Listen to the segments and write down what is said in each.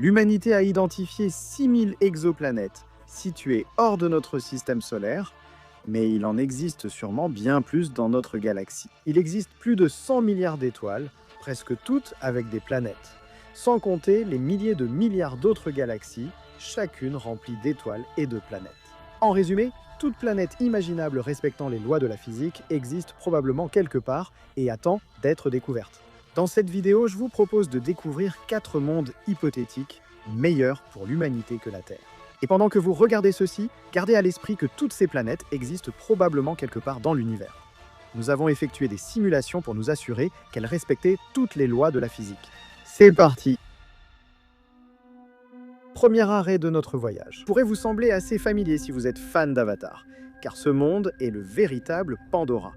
L'humanité a identifié 6000 exoplanètes situées hors de notre système solaire, mais il en existe sûrement bien plus dans notre galaxie. Il existe plus de 100 milliards d'étoiles, presque toutes avec des planètes, sans compter les milliers de milliards d'autres galaxies, chacune remplie d'étoiles et de planètes. En résumé, toute planète imaginable respectant les lois de la physique existe probablement quelque part et attend d'être découverte. Dans cette vidéo, je vous propose de découvrir 4 mondes hypothétiques meilleurs pour l'humanité que la Terre. Et pendant que vous regardez ceci, gardez à l'esprit que toutes ces planètes existent probablement quelque part dans l'univers. Nous avons effectué des simulations pour nous assurer qu'elles respectaient toutes les lois de la physique. C'est parti! Premier arrêt de notre voyage. Pourrait vous sembler assez familier si vous êtes fan d'Avatar, car ce monde est le véritable Pandora.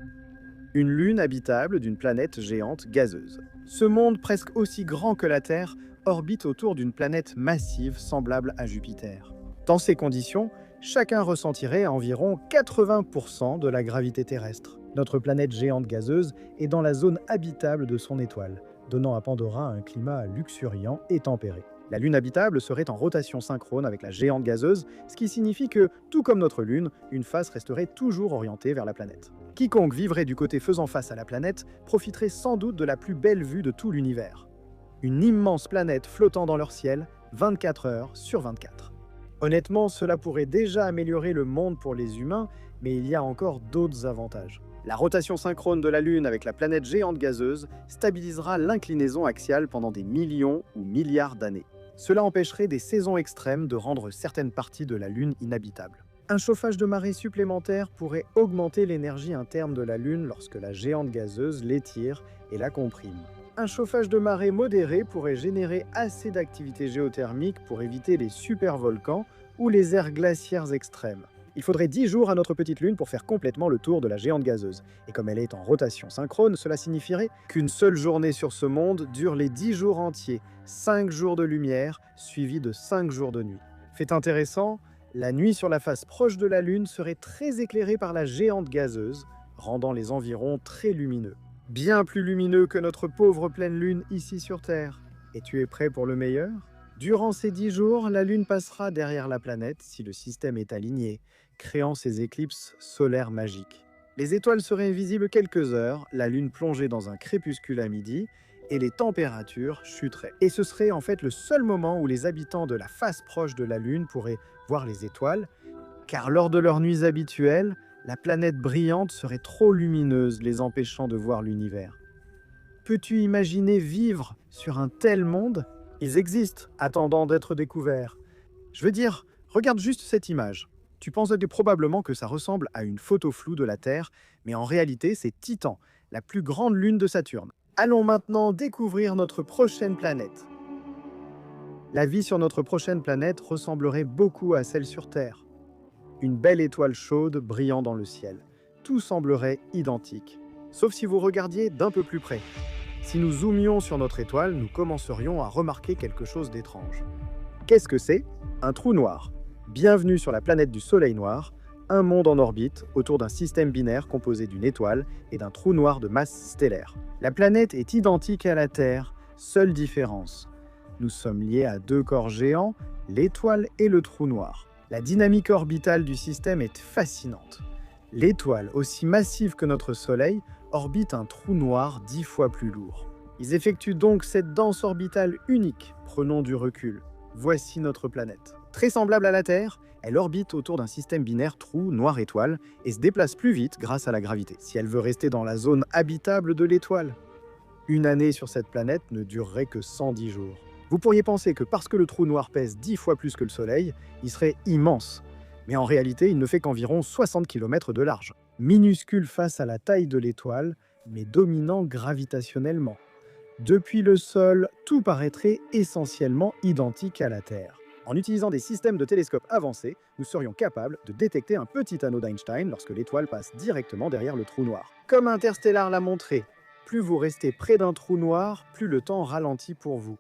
Une lune habitable d'une planète géante gazeuse. Ce monde, presque aussi grand que la Terre, orbite autour d'une planète massive semblable à Jupiter. Dans ces conditions, chacun ressentirait environ 80% de la gravité terrestre. Notre planète géante gazeuse est dans la zone habitable de son étoile, donnant à Pandora un climat luxuriant et tempéré. La Lune habitable serait en rotation synchrone avec la géante gazeuse, ce qui signifie que, tout comme notre Lune, une face resterait toujours orientée vers la planète. Quiconque vivrait du côté faisant face à la planète profiterait sans doute de la plus belle vue de tout l'univers. Une immense planète flottant dans leur ciel, 24 heures sur 24. Honnêtement, cela pourrait déjà améliorer le monde pour les humains, mais il y a encore d'autres avantages. La rotation synchrone de la Lune avec la planète géante gazeuse stabilisera l'inclinaison axiale pendant des millions ou milliards d'années. Cela empêcherait des saisons extrêmes de rendre certaines parties de la Lune inhabitables. Un chauffage de marée supplémentaire pourrait augmenter l'énergie interne de la Lune lorsque la géante gazeuse l'étire et la comprime. Un chauffage de marée modéré pourrait générer assez d'activité géothermique pour éviter les supervolcans ou les aires glaciaires extrêmes. Il faudrait 10 jours à notre petite Lune pour faire complètement le tour de la géante gazeuse. Et comme elle est en rotation synchrone, cela signifierait qu'une seule journée sur ce monde dure les 10 jours entiers, 5 jours de lumière, suivis de 5 jours de nuit. Fait intéressant, la nuit sur la face proche de la Lune serait très éclairée par la géante gazeuse, rendant les environs très lumineux. Bien plus lumineux que notre pauvre pleine Lune ici sur Terre. Et tu es prêt pour le meilleur? Durant ces 10 jours, la Lune passera derrière la planète si le système est aligné, créant ces éclipses solaires magiques. Les étoiles seraient visibles quelques heures, la Lune plongée dans un crépuscule à midi, et les températures chuteraient. Et ce serait en fait le seul moment où les habitants de la face proche de la Lune pourraient voir les étoiles, car lors de leurs nuits habituelles, la planète brillante serait trop lumineuse, les empêchant de voir l'univers. Peux-tu imaginer vivre sur un tel monde? Ils existent, attendant d'être découverts. Je veux dire, regarde juste cette image. Tu penses probablement que ça ressemble à une photo floue de la Terre, mais en réalité, c'est Titan, la plus grande lune de Saturne. Allons maintenant découvrir notre prochaine planète. La vie sur notre prochaine planète ressemblerait beaucoup à celle sur Terre. Une belle étoile chaude brillant dans le ciel. Tout semblerait identique, sauf si vous regardiez d'un peu plus près. Si nous zoomions sur notre étoile, nous commencerions à remarquer quelque chose d'étrange. Qu'est-ce que c'est? Un trou noir. Bienvenue sur la planète du Soleil noir, un monde en orbite autour d'un système binaire composé d'une étoile et d'un trou noir de masse stellaire. La planète est identique à la Terre, seule différence. Nous sommes liés à 2 corps géants, l'étoile et le trou noir. La dynamique orbitale du système est fascinante. L'étoile, aussi massive que notre Soleil, orbite un trou noir 10 fois plus lourd. Ils effectuent donc cette danse orbitale unique. Prenons du recul. Voici notre planète. Très semblable à la Terre, elle orbite autour d'un système binaire trou noir-étoile et se déplace plus vite grâce à la gravité, si elle veut rester dans la zone habitable de l'étoile. Une année sur cette planète ne durerait que 110 jours. Vous pourriez penser que parce que le trou noir pèse 10 fois plus que le Soleil, il serait immense. Mais en réalité, il ne fait qu'environ 60 km de large. Minuscule face à la taille de l'étoile, mais dominant gravitationnellement. Depuis le sol, tout paraîtrait essentiellement identique à la Terre. En utilisant des systèmes de télescopes avancés, nous serions capables de détecter un petit anneau d'Einstein lorsque l'étoile passe directement derrière le trou noir. Comme Interstellar l'a montré, plus vous restez près d'un trou noir, plus le temps ralentit pour vous.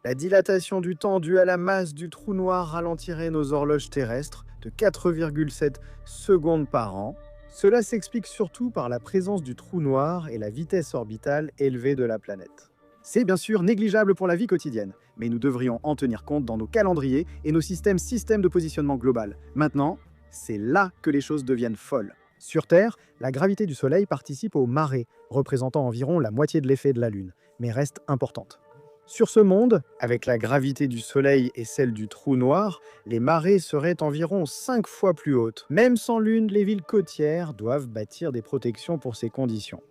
La dilatation du temps due à la masse du trou noir ralentirait nos horloges terrestres de 4,7 secondes par an. Cela s'explique surtout par la présence du trou noir et la vitesse orbitale élevée de la planète. C'est bien sûr négligeable pour la vie quotidienne, mais nous devrions en tenir compte dans nos calendriers et nos systèmes de positionnement global. Maintenant, c'est là que les choses deviennent folles. Sur Terre, la gravité du Soleil participe aux marées, représentant environ la moitié de l'effet de la Lune, mais reste importante. Sur ce monde, avec la gravité du Soleil et celle du trou noir, les marées seraient environ 5 fois plus hautes. Même sans Lune, les villes côtières doivent bâtir des protections pour ces conditions.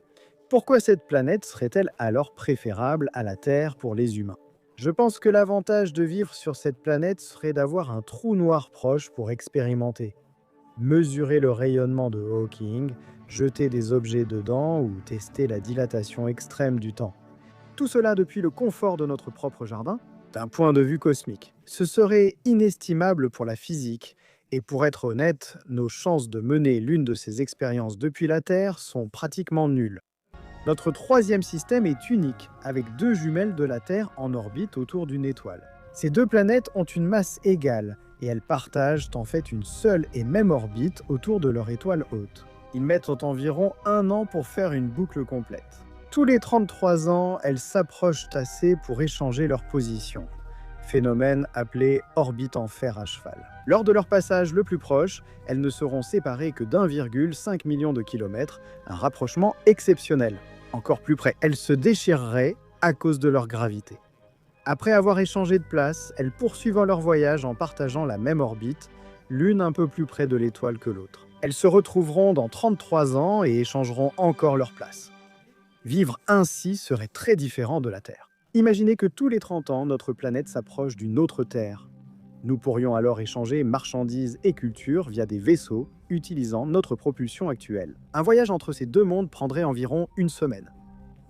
Pourquoi cette planète serait-elle alors préférable à la Terre pour les humains? Je pense que l'avantage de vivre sur cette planète serait d'avoir un trou noir proche pour expérimenter. Mesurer le rayonnement de Hawking, jeter des objets dedans ou tester la dilatation extrême du temps. Tout cela depuis le confort de notre propre jardin, d'un point de vue cosmique. Ce serait inestimable pour la physique, et pour être honnête, nos chances de mener l'une de ces expériences depuis la Terre sont pratiquement nulles. Notre troisième système est unique, avec 2 jumelles de la Terre en orbite autour d'une étoile. Ces 2 planètes ont une masse égale, et elles partagent en fait une seule et même orbite autour de leur étoile hôte. Ils mettent environ 1 an pour faire une boucle complète. Tous les 33 ans, elles s'approchent assez pour échanger leur position. Phénomène appelé orbite en fer à cheval. Lors de leur passage le plus proche, elles ne seront séparées que d'1,5 million de kilomètres, un rapprochement exceptionnel. Encore plus près, elles se déchireraient à cause de leur gravité. Après avoir échangé de place, elles poursuivent leur voyage en partageant la même orbite, l'une un peu plus près de l'étoile que l'autre. Elles se retrouveront dans 33 ans et échangeront encore leur place. Vivre ainsi serait très différent de la Terre. Imaginez que tous les 30 ans, notre planète s'approche d'une autre Terre. Nous pourrions alors échanger marchandises et cultures via des vaisseaux utilisant notre propulsion actuelle. Un voyage entre ces 2 mondes prendrait environ 1 semaine.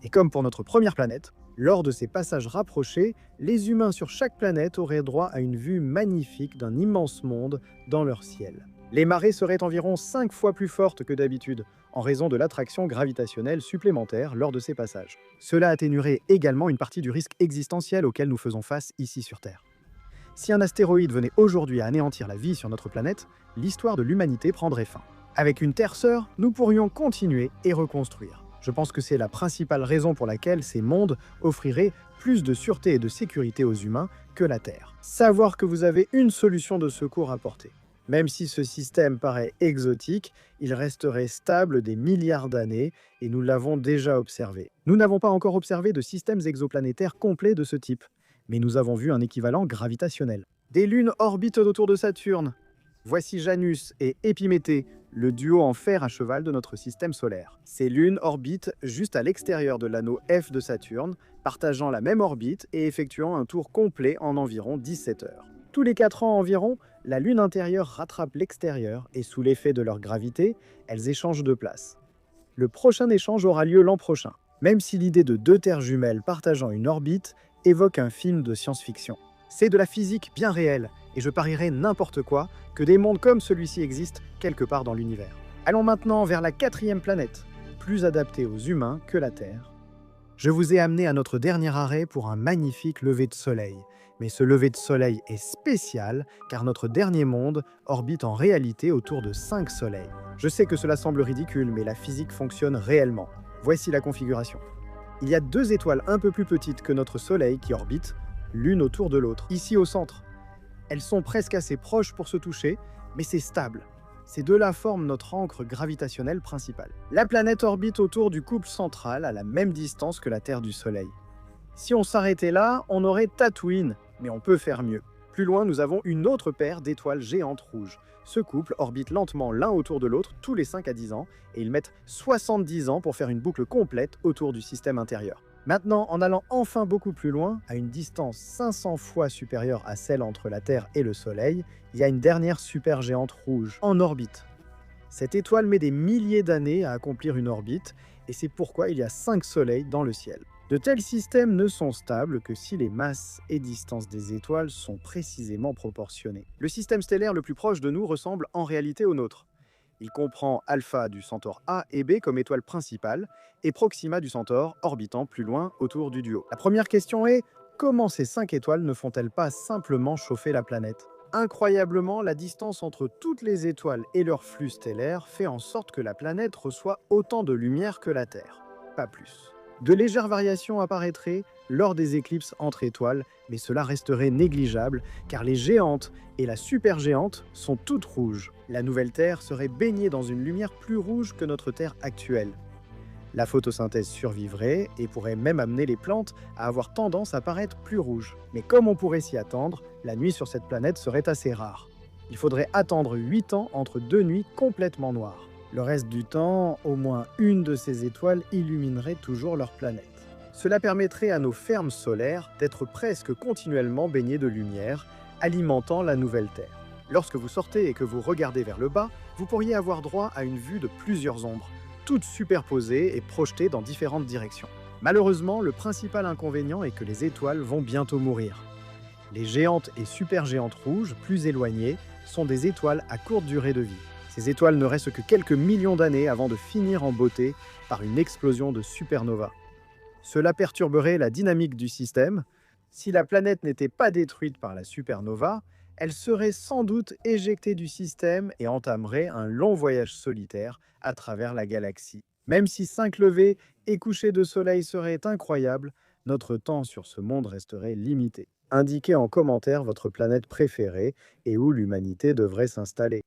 Et comme pour notre première planète, lors de ces passages rapprochés, les humains sur chaque planète auraient droit à une vue magnifique d'un immense monde dans leur ciel. Les marées seraient environ 5 fois plus fortes que d'habitude, en raison de l'attraction gravitationnelle supplémentaire lors de ces passages. Cela atténuerait également une partie du risque existentiel auquel nous faisons face ici sur Terre. Si un astéroïde venait aujourd'hui à anéantir la vie sur notre planète, l'histoire de l'humanité prendrait fin. Avec une Terre sœur, nous pourrions continuer et reconstruire. Je pense que c'est la principale raison pour laquelle ces mondes offriraient plus de sûreté et de sécurité aux humains que la Terre. Savoir que vous avez une solution de secours à porter. Même si ce système paraît exotique, il resterait stable des milliards d'années et nous l'avons déjà observé. Nous n'avons pas encore observé de systèmes exoplanétaires complets de ce type, mais nous avons vu un équivalent gravitationnel. Des lunes orbitent autour de Saturne. Voici Janus et Épiméthée, le duo en fer à cheval de notre système solaire. Ces lunes orbitent juste à l'extérieur de l'anneau F de Saturne, partageant la même orbite et effectuant un tour complet en environ 17 heures. Tous les 4 ans environ, la Lune intérieure rattrape l'extérieur et sous l'effet de leur gravité, elles échangent de place. Le prochain échange aura lieu l'an prochain, même si l'idée de 2 terres jumelles partageant une orbite évoque un film de science-fiction. C'est de la physique bien réelle, et je parierais n'importe quoi que des mondes comme celui-ci existent quelque part dans l'univers. Allons maintenant vers la 4e planète, plus adaptée aux humains que la Terre. Je vous ai amené à notre dernier arrêt pour un magnifique lever de soleil. Mais ce lever de soleil est spécial car notre dernier monde orbite en réalité autour de 5 soleils. Je sais que cela semble ridicule, mais la physique fonctionne réellement. Voici la configuration. Il y a 2 étoiles un peu plus petites que notre soleil qui orbitent, l'une autour de l'autre, ici au centre. Elles sont presque assez proches pour se toucher, mais c'est stable. Ces 2-là forment notre ancre gravitationnelle principale. La planète orbite autour du couple central à la même distance que la Terre du Soleil. Si on s'arrêtait là, on aurait Tatooine, mais on peut faire mieux. Plus loin, nous avons une autre paire d'étoiles géantes rouges. Ce couple orbite lentement l'un autour de l'autre tous les 5 à 10 ans, et ils mettent 70 ans pour faire une boucle complète autour du système intérieur. Maintenant, en allant enfin beaucoup plus loin, à une distance 500 fois supérieure à celle entre la Terre et le Soleil, il y a une dernière supergéante rouge, en orbite. Cette étoile met des milliers d'années à accomplir une orbite, et c'est pourquoi il y a 5 soleils dans le ciel. De tels systèmes ne sont stables que si les masses et distances des étoiles sont précisément proportionnées. Le système stellaire le plus proche de nous ressemble en réalité au nôtre. Il comprend Alpha du Centaure A et B comme étoile principale, et Proxima du Centaure orbitant plus loin autour du duo. La première question est, comment ces 5 étoiles ne font-elles pas simplement chauffer la planète? Incroyablement, la distance entre toutes les étoiles et leur flux stellaire fait en sorte que la planète reçoit autant de lumière que la Terre. Pas plus. De légères variations apparaîtraient lors des éclipses entre étoiles, mais cela resterait négligeable car les géantes et la supergéante sont toutes rouges. La nouvelle Terre serait baignée dans une lumière plus rouge que notre Terre actuelle. La photosynthèse survivrait et pourrait même amener les plantes à avoir tendance à paraître plus rouges. Mais comme on pourrait s'y attendre, la nuit sur cette planète serait assez rare. Il faudrait attendre 8 ans entre 2 nuits complètement noires. Le reste du temps, au moins une de ces étoiles illuminerait toujours leur planète. Cela permettrait à nos fermes solaires d'être presque continuellement baignées de lumière, alimentant la nouvelle Terre. Lorsque vous sortez et que vous regardez vers le bas, vous pourriez avoir droit à une vue de plusieurs ombres, toutes superposées et projetées dans différentes directions. Malheureusement, le principal inconvénient est que les étoiles vont bientôt mourir. Les géantes et supergéantes rouges, plus éloignées, sont des étoiles à courte durée de vie. Ces étoiles ne restent que quelques millions d'années avant de finir en beauté par une explosion de supernova. Cela perturberait la dynamique du système. Si la planète n'était pas détruite par la supernova, elle serait sans doute éjectée du système et entamerait un long voyage solitaire à travers la galaxie. Même si 5 levées et couchers de soleil seraient incroyables, notre temps sur ce monde resterait limité. Indiquez en commentaire votre planète préférée et où l'humanité devrait s'installer.